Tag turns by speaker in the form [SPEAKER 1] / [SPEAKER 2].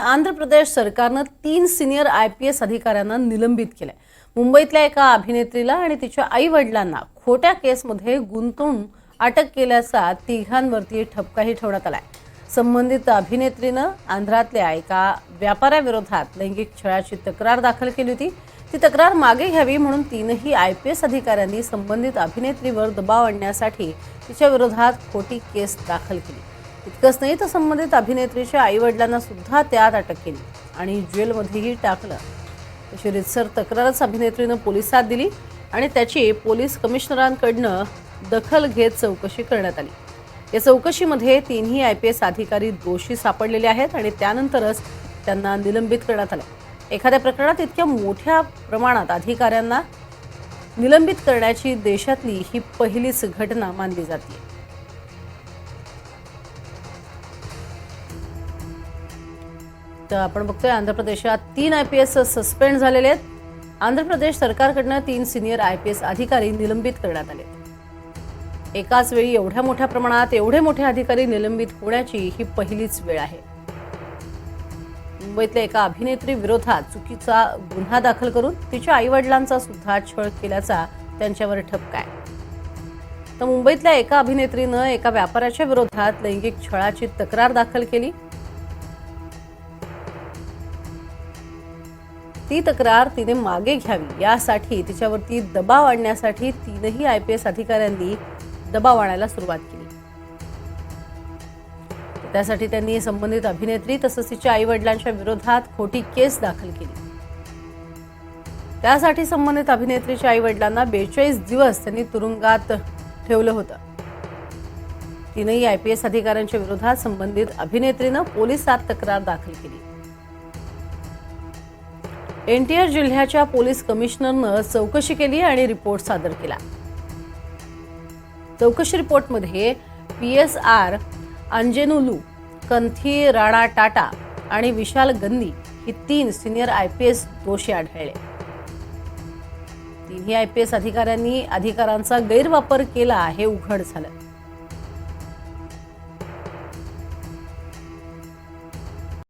[SPEAKER 1] आंध्र प्रदेश सरकारनं 3 senior IPS अधिकाऱ्यांना निलंबित केलंय। मुंबईतल्या एका अभिनेत्रीला आणि तिच्या आई-वडिलांना खोट्या केसमध्ये गुंतवून अटक केल्याचा तिघांवरती ठपकाही ठेवण्यात आलाय। संबंधित अभिनेत्रीनं आंध्रातल्या एका व्यापाऱ्याविरोधात लैंगिक छळाची तक्रार दाखल केली होती। ती तक्रार मागे घ्यावी म्हणून तीनही IPS अधिकाऱ्यांनी संबंधित अभिनेत्रीवर दबाव आणण्यासाठी तिच्या विरोधात खोटी केस दाखल केली। इतकंच नाही तर संबंधित अभिनेत्रीच्या आई-वडिलांना सुद्धा त्यात अटक केली आणि जेलमध्येही टाकलं। तशी रितसर तक्रारच अभिनेत्रीनं पोलिसात दिली आणि त्याची पोलीस कमिशनरांकडनं दखल घेत चौकशी करण्यात आली। या चौकशीमध्ये तीनही IPS अधिकारी दोषी सापडलेले आहेत आणि त्यानंतरच त्यांना निलंबित करण्यात आले। एखाद्या प्रकरणात इतक्या मोठ्या प्रमाणात अधिकाऱ्यांना निलंबित करण्याची देशातली ही पहिलीच घटना मानली जाते। तर आपण बघतोय आंध्र प्रदेशात 3 IPS सस्पेंड झालेले आहेत। आंध्र प्रदेश सरकारकडनं 3 सिनियर IPS अधिकारी निलंबित करण्यात आले। एकाच वेळी एवढ्या मोठ्या प्रमाणात एवढे मोठे अधिकारी निलंबित होण्याची ही पहिलीच वेळ आहे। मुंबईतल्या एका अभिनेत्री विरोधात चुकीचा गुन्हा दाखल करून तिच्या आई-वडिलांचा सुद्धा छळ केल्याचा त्यांच्यावर ठपका आहे। तर मुंबईतल्या एका अभिनेत्रीनं एका व्यापाऱ्याच्या विरोधात लैंगिक छळाची तक्रार दाखल केली। ती तक्रार तिने मागे घ्यावी यासाठी तिच्यावरती दबाव आणण्यासाठी तीनही IPS अधिकाऱ्यांनी दबाव आणायला सुरुवात केली। त्यासाठी त्यांनी संबंधित अभिनेत्री तसंच तिच्या आई-वडिलांच्या विरोधात खोटी केस दाखल केली। त्यासाठी संबंधित अभिनेत्रीच्या आई-वडिलांना 42 दिवस त्यांनी तुरुंगात ठेवलं होतं। तीनही IPS अधिकाऱ्यांच्या विरोधात संबंधित अभिनेत्रीनं पोलिसात तक्रार दाखल केली। NTR जिल्ह्याच्या पोलीस कमिशनरनं चौकशी केली आणि रिपोर्ट सादर केला। चौकशी रिपोर्टमध्ये PSR अंजेनुलू, कंथी राणा टाटा आणि विशाल गंदी ही 3 सिनियर IPS दोषी आढळले। तीनही IPS अधिकाऱ्यांनी अधिकारांचा गैरवापर केला हे उघड झालं।